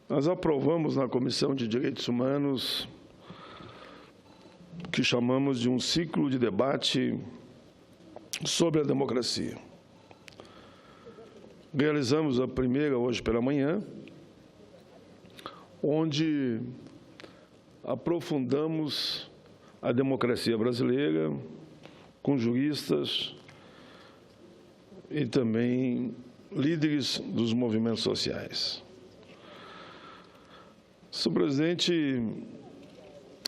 Nós aprovamos na Comissão de Direitos Humanos o que chamamos de um ciclo de debate sobre a democracia. Realizamos a primeira hoje pela manhã, onde aprofundamos a democracia brasileira com juristas e também líderes dos movimentos sociais. Senhor presidente,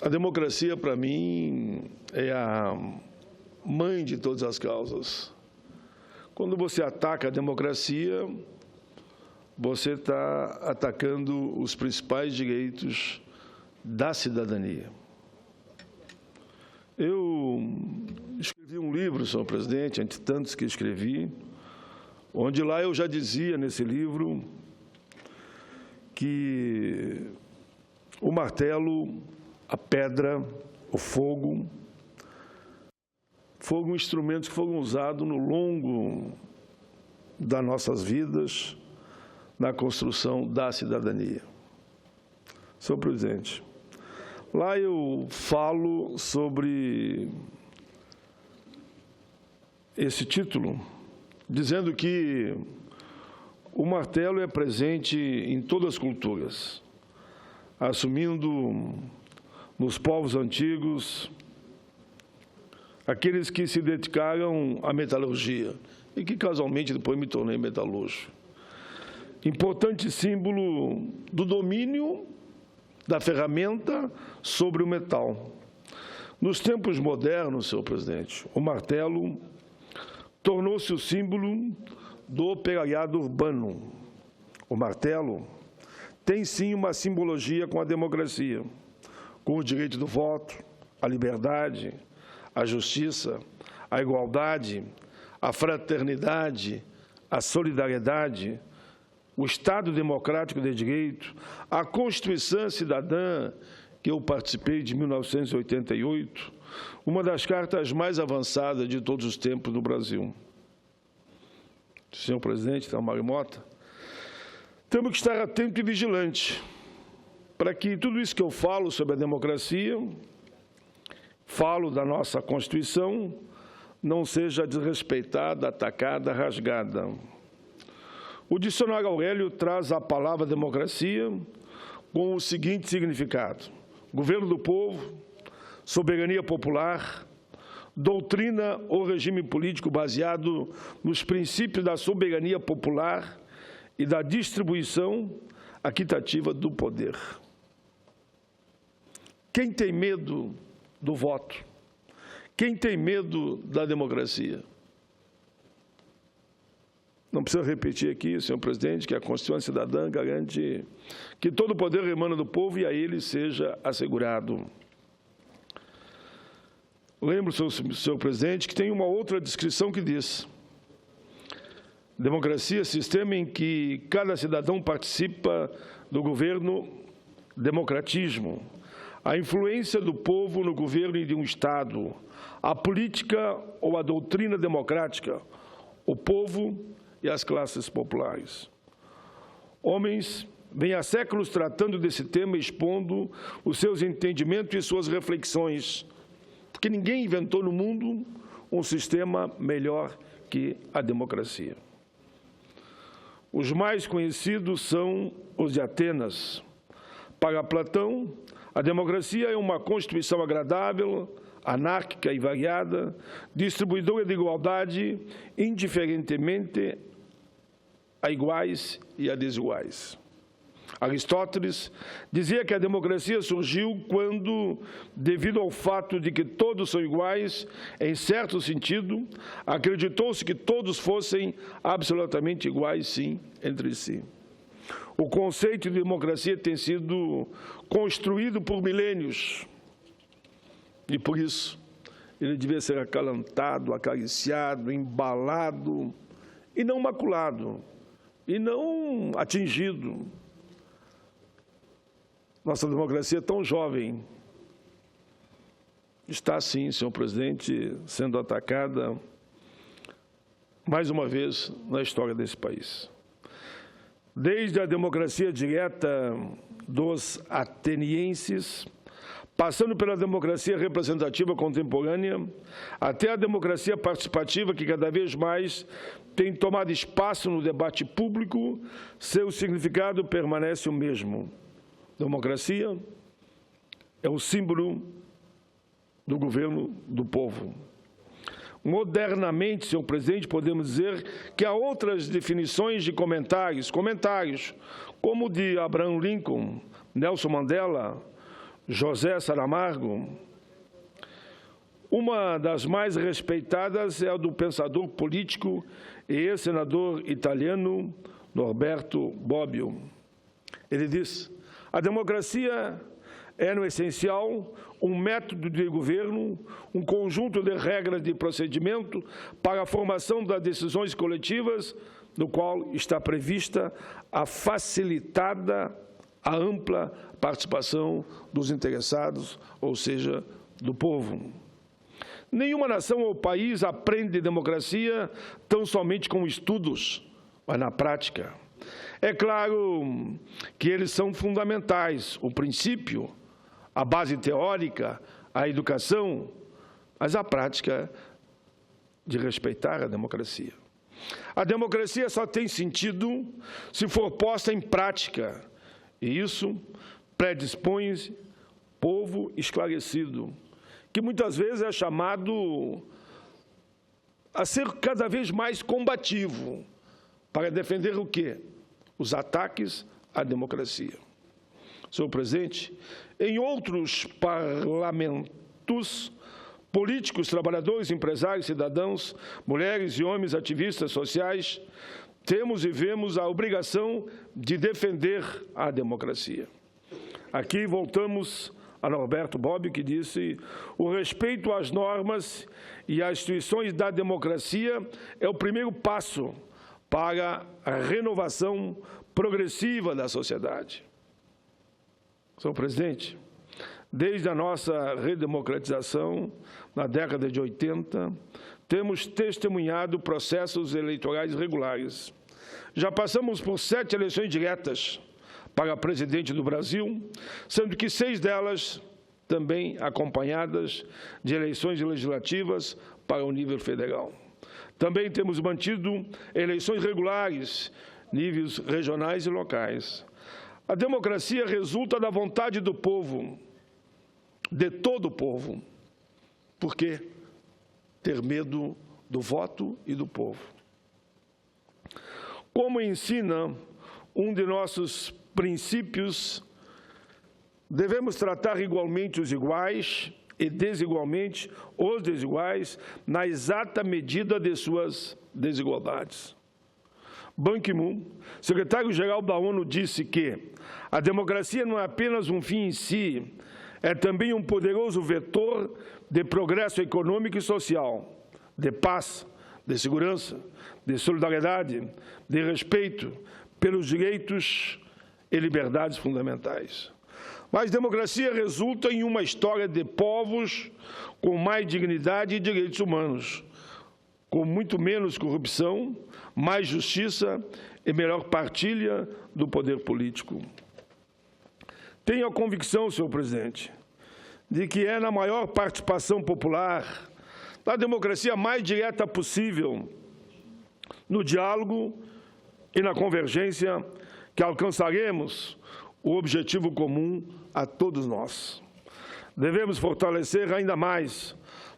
a democracia, para mim, é a mãe de todas as causas. Quando você ataca a democracia, você está atacando os principais direitos da cidadania. Eu escrevi um livro, senhor presidente, entre tantos que escrevi, onde lá eu já dizia nesse livro que o martelo, a pedra, o fogo foram instrumentos que foram usados no longo das nossas vidas na construção da cidadania. Senhor presidente, lá eu falo sobre esse título, dizendo que o martelo é presente em todas as culturas, assumindo nos povos antigos aqueles que se dedicaram à metalurgia e que casualmente depois me tornei metalúrgico. Importante símbolo do domínio da ferramenta sobre o metal. Nos tempos modernos, senhor presidente, o martelo tornou-se o símbolo do operariado urbano. O martelo tem, sim, uma simbologia com a democracia, com o direito do voto, a liberdade, a justiça, a igualdade, a fraternidade, a solidariedade, o Estado democrático de direito, a Constituição cidadã, que eu participei de 1988, uma das cartas mais avançadas de todos os tempos no Brasil. Senhor presidente, Itamar Mota, temos que estar atento e vigilante para que tudo isso que eu falo sobre a democracia, falo da nossa Constituição, não seja desrespeitada, atacada, rasgada. O dicionário Aurélio traz a palavra democracia com o seguinte significado: governo do povo, soberania popular, doutrina ou regime político baseado nos princípios da soberania popular e da distribuição equitativa do poder. Quem tem medo do voto? Quem tem medo da democracia? Não precisa repetir aqui, senhor presidente, que a Constituição cidadã garante que todo o poder emana do povo e a ele seja assegurado. Lembro, senhor presidente, que tem uma outra descrição que diz: democracia, sistema em que cada cidadão participa do governo, democratismo, a influência do povo no governo de um Estado, a política ou a doutrina democrática, o povo e as classes populares. Homens vêm há séculos tratando desse tema, expondo os seus entendimentos e suas reflexões, porque ninguém inventou no mundo um sistema melhor que a democracia. Os mais conhecidos são os de Atenas. Para Platão, a democracia é uma constituição agradável, anárquica e variada, distribuidora de igualdade, indiferentemente a iguais e a desiguais. Aristóteles dizia que a democracia surgiu quando, devido ao fato de que todos são iguais, em certo sentido, acreditou-se que todos fossem absolutamente iguais, sim, entre si. O conceito de democracia tem sido construído por milênios e, por isso, ele devia ser acalentado, acariciado, embalado e não maculado, e não atingido. Nossa democracia é tão jovem, está, sim, senhor presidente, sendo atacada mais uma vez na história desse país. desde a democracia direta dos atenienses, passando pela democracia representativa contemporânea, até a democracia participativa, que cada vez mais tem tomado espaço no debate público, seu significado permanece o mesmo. Democracia é o símbolo do governo do povo. Modernamente, senhor presidente, podemos dizer que há outras definições de comentários, como o de Abraham Lincoln, Nelson Mandela, José Saramago. Uma das mais respeitadas é a do pensador político e ex-senador italiano Norberto Bobbio. Ele diz: a democracia é, no essencial, um método de governo, um conjunto de regras de procedimento para a formação das decisões coletivas, no qual está prevista a facilitada, a ampla participação dos interessados, ou seja, do povo. Nenhuma nação ou país aprende democracia tão somente com estudos, mas na prática. É claro que eles são fundamentais, o princípio, a base teórica, a educação, mas a prática de respeitar a democracia. A democracia só tem sentido se for posta em prática, e isso predispõe povo esclarecido, que muitas vezes é chamado a ser cada vez mais combativo para defender o quê? Os ataques à democracia. Senhor presidente, em outros parlamentos, políticos, trabalhadores, empresários, cidadãos, mulheres e homens ativistas sociais, temos e vemos a obrigação de defender a democracia. Aqui voltamos a Norberto Bobbio, que disse: o respeito às normas e às instituições da democracia é o primeiro passo para a renovação progressiva da sociedade. Senhor presidente, desde a nossa redemocratização, na década de 80, temos testemunhado processos eleitorais regulares. Já passamos por 7 eleições diretas para presidente do Brasil, sendo que 6 delas também acompanhadas de eleições legislativas para o nível federal. Também temos mantido eleições regulares, níveis regionais e locais. A democracia resulta da vontade do povo, de todo o povo. Por quê? Ter medo do voto e do povo. Como ensina um de nossos princípios, devemos tratar igualmente os iguais e desigualmente os desiguais na exata medida de suas desigualdades. Ban Ki-moon, secretário-geral da ONU, disse que a democracia não é apenas um fim em si, é também um poderoso vetor de progresso econômico e social, de paz, de segurança, de solidariedade, de respeito pelos direitos e liberdades fundamentais. Mas democracia resulta em uma história de povos com mais dignidade e direitos humanos, com muito menos corrupção, mais justiça e melhor partilha do poder político. Tenho a convicção, senhor presidente, de que é na maior participação popular, na democracia mais direta possível, no diálogo e na convergência, que alcançaremos o objetivo comum a todos nós. Devemos fortalecer ainda mais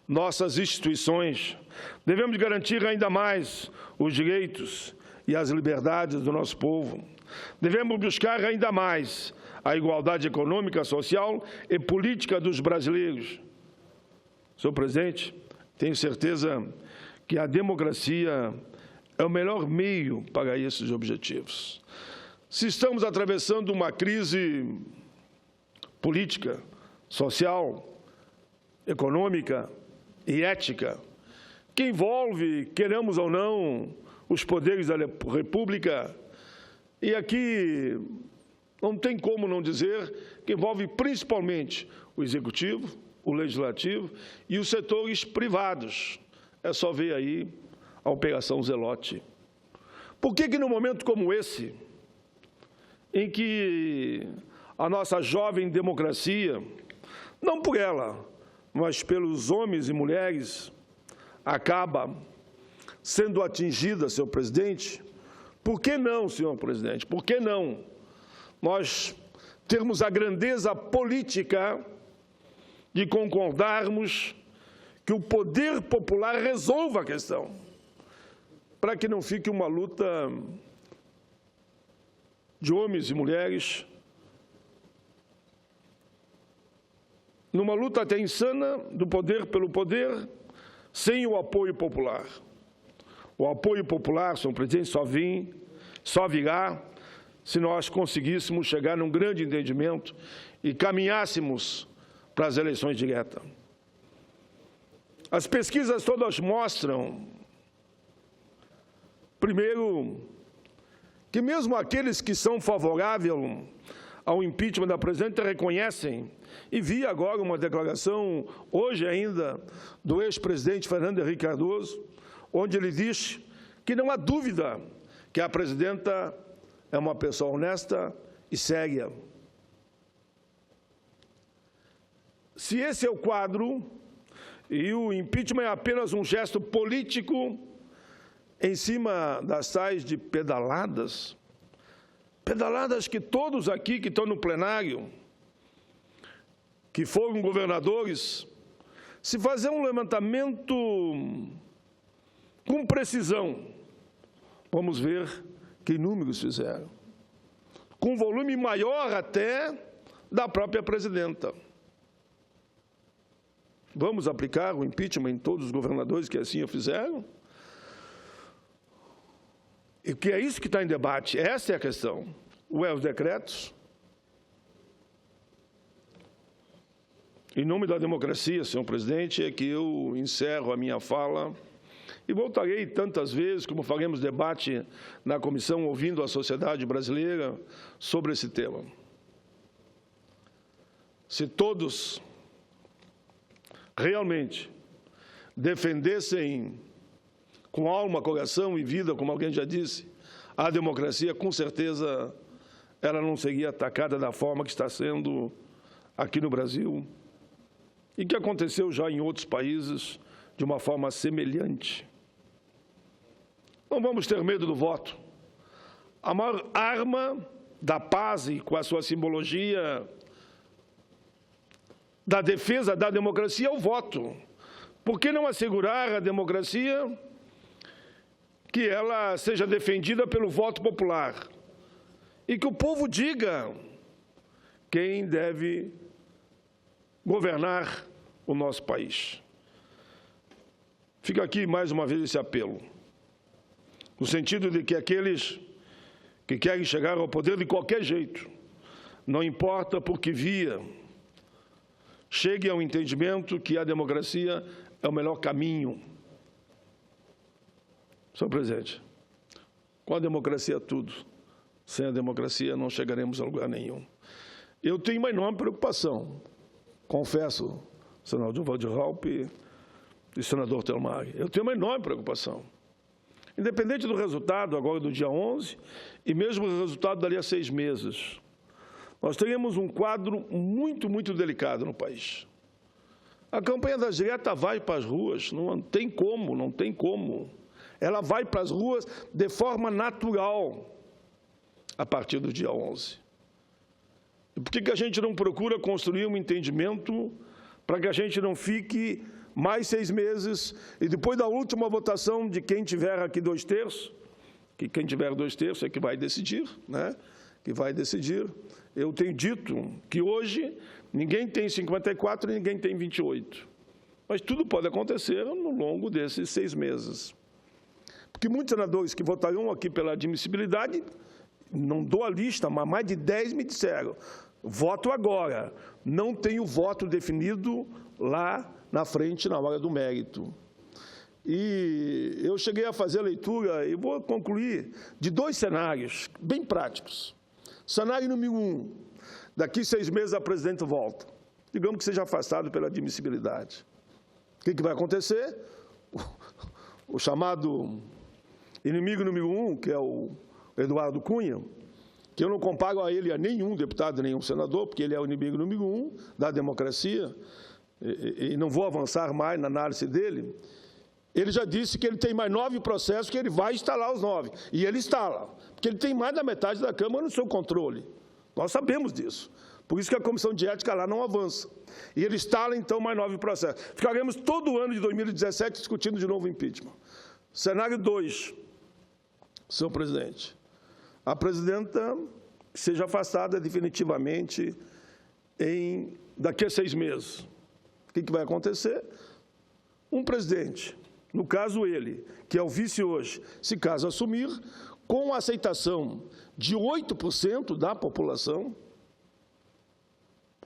nossas instituições, devemos garantir ainda mais os direitos e as liberdades do nosso povo. Devemos buscar ainda mais a igualdade econômica, social e política dos brasileiros. Senhor presidente, tenho certeza que a democracia é o melhor meio para esses objetivos. Se estamos atravessando uma crise política, social, econômica e ética, que envolve, queremos ou não, os poderes da República, e aqui não tem como não dizer que envolve principalmente o Executivo, o Legislativo e os setores privados. É só ver aí a Operação Zelote. Por que num momento como esse, em que a nossa jovem democracia, não por ela, mas pelos homens e mulheres, acaba sendo atingida, senhor presidente. Por que não, senhor presidente? Por que não nós termos a grandeza política de concordarmos que o poder popular resolva a questão, para que não fique uma luta de homens e mulheres, numa luta até insana do poder pelo poder, sem o apoio popular. O apoio popular, senhor presidente, só virá se nós conseguíssemos chegar num grande entendimento e caminhássemos para as eleições diretas. As pesquisas todas mostram, primeiro, que mesmo aqueles que são favoráveis ao impeachment da presidenta reconhecem, e vi agora uma declaração, hoje ainda, do ex-presidente Fernando Henrique Cardoso, onde ele diz que não há dúvida que a presidenta é uma pessoa honesta e séria. Se esse é o quadro, e o impeachment é apenas um gesto político em cima das tais de pedaladas, que todos aqui que estão no plenário, que foram governadores, se fazer um levantamento com precisão, vamos ver que números fizeram, com volume maior até da própria presidenta. Vamos aplicar o impeachment em todos os governadores que assim o fizeram? E que é isso que está em debate, essa é a questão. Os decretos, em nome da democracia, senhor presidente, é que eu encerro a minha fala e voltarei tantas vezes, como faremos debate na comissão, ouvindo a sociedade brasileira sobre esse tema. Se todos realmente defendessem com alma, coração e vida, como alguém já disse, a democracia, com certeza ela não seria atacada da forma que está sendo aqui no Brasil e que aconteceu já em outros países de uma forma semelhante. Não vamos ter medo do voto. A maior arma da paz e com a sua simbologia da defesa da democracia é o voto. Por que não assegurar a democracia que ela seja defendida pelo voto popular e que o povo diga quem deve governar o nosso país? Fica aqui mais uma vez esse apelo, no sentido de que aqueles que querem chegar ao poder de qualquer jeito, não importa por que via, cheguem ao entendimento que a democracia é o melhor caminho. Senhor presidente, com a democracia é tudo. Sem a democracia não chegaremos a lugar nenhum. Eu tenho uma enorme preocupação, confesso, senador Waldraupp e senador Telmaggi, eu tenho uma enorme preocupação. Independente do resultado agora do dia 11 e mesmo do resultado dali a 6 meses, nós teríamos um quadro muito delicado no país. A campanha das diretas vai para as ruas, não tem como. Ela vai para as ruas de forma natural a partir do dia 11. E por que a gente não procura construir um entendimento para que a gente não fique mais 6 meses e depois da última votação de quem tiver aqui 2/3, que quem tiver 2/3 é que vai decidir, né? Que vai decidir. Eu tenho dito que hoje ninguém tem 54 e ninguém tem 28. Mas tudo pode acontecer no longo desses 6 meses. Porque muitos senadores que votarão aqui pela admissibilidade, não dou a lista, mas mais de 10 me disseram, voto agora, não tenho voto definido lá na frente, na hora do mérito. E eu cheguei a fazer a leitura, e vou concluir, de 2 cenários bem práticos. Cenário número 1, daqui 6 meses a presidente volta. Digamos que seja afastado pela admissibilidade. O que vai acontecer? O chamado inimigo número 1, que é o Eduardo Cunha, que eu não comparo a ele a nenhum deputado, nenhum senador, porque ele é o inimigo número 1 da democracia, e não vou avançar mais na análise dele. Ele já disse que ele tem mais 9 processos, que ele vai instalar os 9. E ele instala, porque ele tem mais da metade da Câmara no seu controle. Nós sabemos disso. Por isso que a Comissão de Ética lá não avança. E ele instala, então, mais 9 processos. Ficaremos todo o ano de 2017 discutindo de novo o impeachment. Cenário 2, senhor presidente. A presidenta seja afastada definitivamente daqui a 6 meses. O que vai acontecer? Um presidente, no caso ele, que é o vice hoje, se caso assumir, com a aceitação de 8% da população,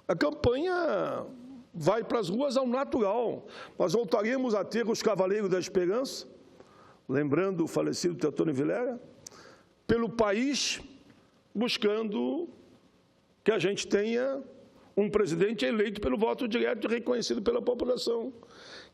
a campanha vai para as ruas ao natural. Nós voltaremos a ter os Cavaleiros da Esperança, lembrando o falecido Teotônio Vilela, pelo país, buscando que a gente tenha um presidente eleito pelo voto direto e reconhecido pela população.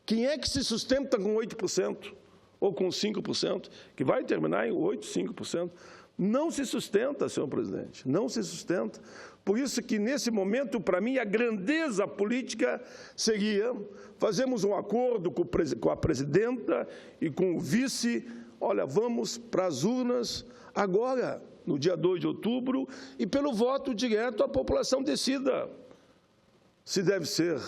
Quem é que se sustenta com 8% ou com 5%, que vai terminar em 8%, 5%? Não se sustenta, senhor presidente, não se sustenta. Por isso que, nesse momento, para mim, a grandeza política seria fazermos um acordo com a presidenta e com o vice. Olha, vamos para as urnas agora, no dia 2 de outubro, e pelo voto direto a população decida se deve ser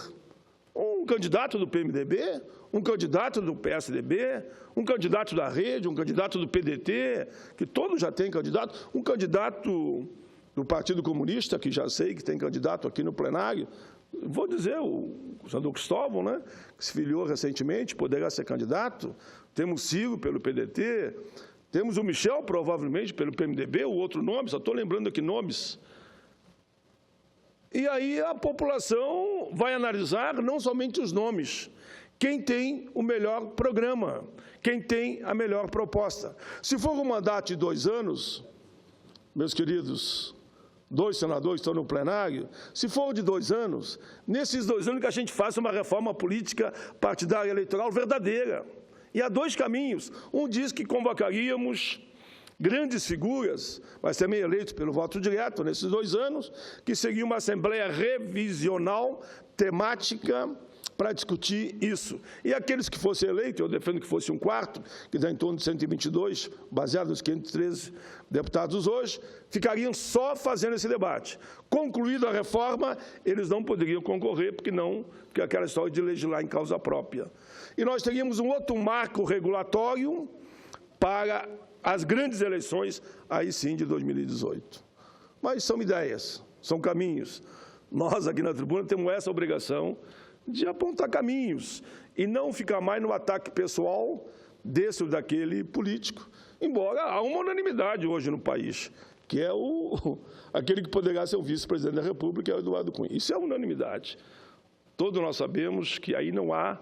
um candidato do PMDB, um candidato do PSDB, um candidato da Rede, um candidato do PDT, que todos já têm candidato, um candidato do Partido Comunista, que já sei que tem candidato aqui no plenário. Vou dizer, o senador Cristóvão, né, que se filiou recentemente, poderá ser candidato. Temos Ciro pelo PDT, temos o Michel, provavelmente, pelo PMDB, o outro nome, só estou lembrando aqui nomes. E aí a população vai analisar não somente os nomes, quem tem o melhor programa, quem tem a melhor proposta. Se for um mandato de 2 anos, meus queridos, 2 senadores estão no plenário, se for de 2 anos, nesses 2 anos que a gente faça uma reforma política partidária eleitoral verdadeira. E há 2 caminhos. Um diz que convocaríamos grandes figuras, mas também eleitos pelo voto direto nesses 2 anos, que seria uma assembleia revisional, temática, para discutir isso. E aqueles que fossem eleitos, eu defendo que fosse 1/4, que dá em torno de 122, baseado nos 513 deputados hoje, ficariam só fazendo esse debate. Concluída a reforma, eles não poderiam concorrer, porque aquela história de legislar em causa própria. E nós teríamos um outro marco regulatório para as grandes eleições, aí sim, de 2018. Mas são ideias, são caminhos. Nós, aqui na tribuna, temos essa obrigação de apontar caminhos e não ficar mais no ataque pessoal desse ou daquele político, embora há uma unanimidade hoje no país, que é aquele que poderá ser o vice-presidente da República, é o Eduardo Cunha. Isso é unanimidade. Todos nós sabemos que aí não há.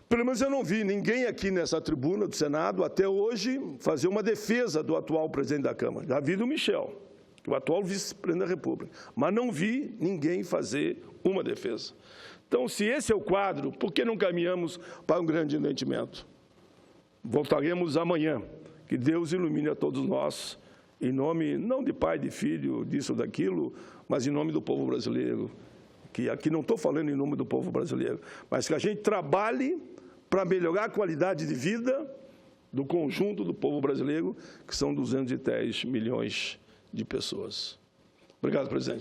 Pelo menos eu não vi ninguém aqui nessa tribuna do Senado, até hoje, fazer uma defesa do atual presidente da Câmara. Já vi do Michel, o atual vice-presidente da República, mas não vi ninguém fazer uma defesa. Então, se esse é o quadro, por que não caminhamos para um grande entendimento? Voltaremos amanhã. Que Deus ilumine a todos nós, em nome, não de pai, de filho, disso ou daquilo, mas em nome do povo brasileiro. Que aqui não estou falando em nome do povo brasileiro, mas que a gente trabalhe para melhorar a qualidade de vida do conjunto do povo brasileiro, que são 210 milhões de pessoas. Obrigado, presidente.